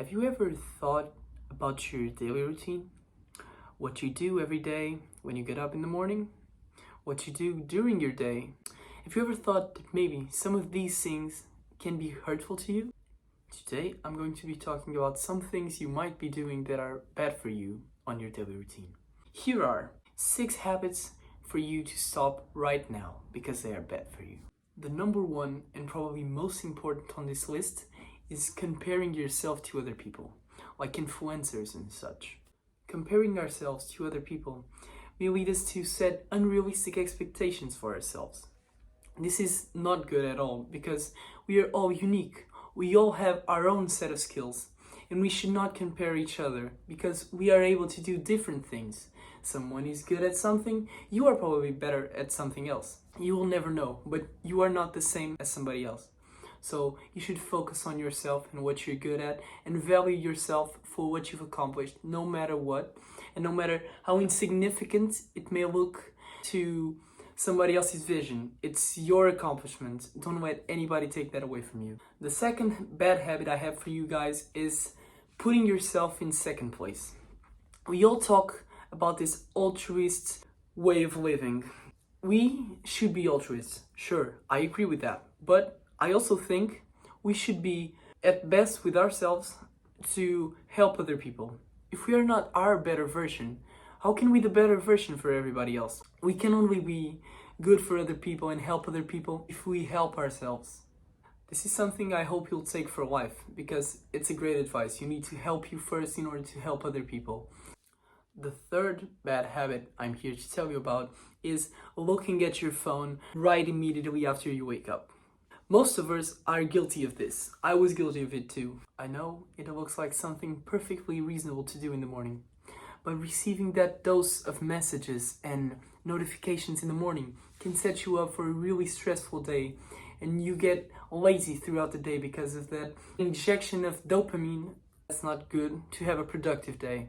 Have you ever thought about your daily routine? What you do every day when you get up in the morning? What you do during your day? Have you ever thought that maybe some of these things can be hurtful to you? Today, I'm going to be talking about some things you might be doing that are bad for you on your daily routine. Here are 6 habits for you to stop right now because they are bad for you. The number one and probably most important on this list is comparing yourself to other people, like influencers and such. Comparing ourselves to other people may lead us to set unrealistic expectations for ourselves. This is not good at all because we are all unique. We all have our own set of skills and we should not compare each other because we are able to do different things. Someone is good at something, you are probably better at something else. You will never know, but you are not the same as somebody else. So you should focus on yourself and what you're good at and value yourself for what you've accomplished, no matter what, and no matter how insignificant it may look to somebody else's vision. It's your accomplishment. Don't let anybody take that away from you. The second bad habit I have for you guys is putting yourself in second place. We all talk about this altruist way of living. We should be altruists. Sure, I agree with that. But I also think we should be at best with ourselves to help other people. If we are not our better version, how can we be the better version for everybody else? We can only be good for other people and help other people if we help ourselves. This is something I hope you'll take for life because it's a great advice. You need to help you first in order to help other people. The third bad habit I'm here to tell you about is looking at your phone right immediately after you wake up. Most of us are guilty of this. I was guilty of it too. I know it looks like something perfectly reasonable to do in the morning, but receiving that dose of messages and notifications in the morning can set you up for a really stressful day, and you get lazy throughout the day because of that injection of dopamine. That's not good to have a productive day.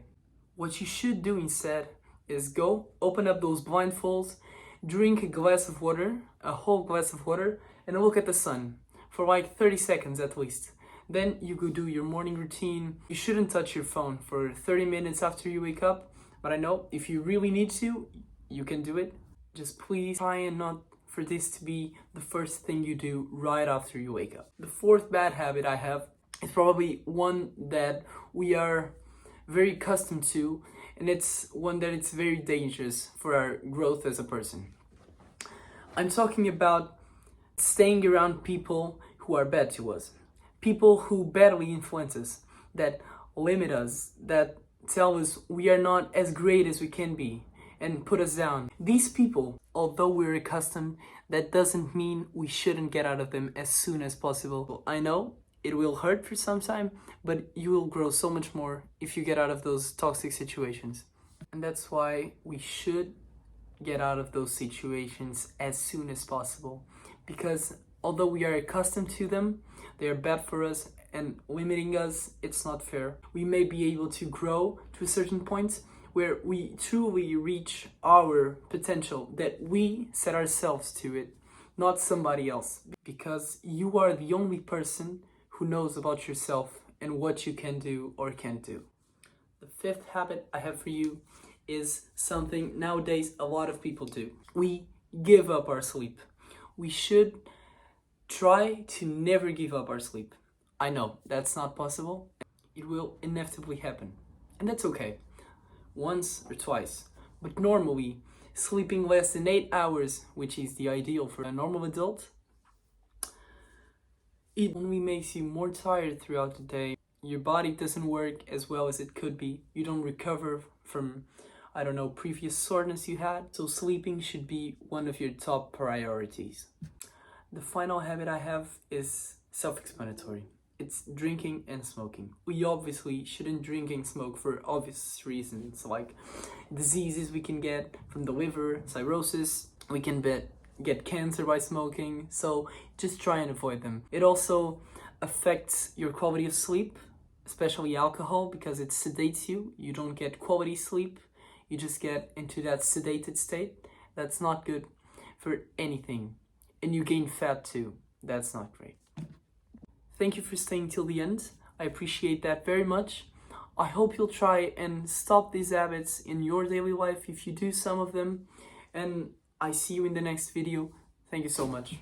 What you should do instead is go open up those blindfolds, drink a glass of water, a whole glass of water, and look at the sun for like 30 seconds at least. Then you go do your morning routine. You shouldn't touch your phone for 30 minutes after you wake up, but I know if you really need to, you can do it. Just please try and not for this to be the first thing you do right after you wake up. The fourth bad habit I have is probably one that we are very accustomed to, and it's one that it's very dangerous for our growth as a person. I'm talking about staying around people who are bad to us. People who badly influence us, that limit us, that tell us we are not as great as we can be, and put us down. These people, although we're accustomed, that doesn't mean we shouldn't get out of them as soon as possible. I know it will hurt for some time, but you will grow so much more if you get out of those toxic situations. And that's why we should get out of those situations as soon as possible. Because although we are accustomed to them, they are bad for us and limiting us, it's not fair. We may be able to grow to a certain point where we truly reach our potential that we set ourselves to it, not somebody else. Because you are the only person who knows about yourself and what you can do or can't do. The fifth habit I have for you is something nowadays a lot of people do. We give up our sleep. We should try to never give up our sleep. I know that's not possible. It will inevitably happen. And that's okay. Once or twice. But normally, sleeping less than 8 hours, which is the ideal for a normal adult, it only makes you more tired throughout the day. Your body doesn't work as well as it could be. You don't recover from, previous soreness you had. So sleeping should be one of your top priorities. The final habit I have is self-explanatory. It's drinking and smoking. We obviously shouldn't drink and smoke for obvious reasons, like diseases we can get from the liver, cirrhosis, we can get cancer by smoking, so just try and avoid them. It also affects your quality of sleep, especially alcohol, because it sedates you. You don't get quality sleep, you just get into that sedated state. That's not good for anything. And you gain fat too. That's not great. Thank you for staying till the end. I appreciate that very much. I hope you'll try and stop these habits in your daily life if you do some of them. And I see you in the next video. Thank you so much.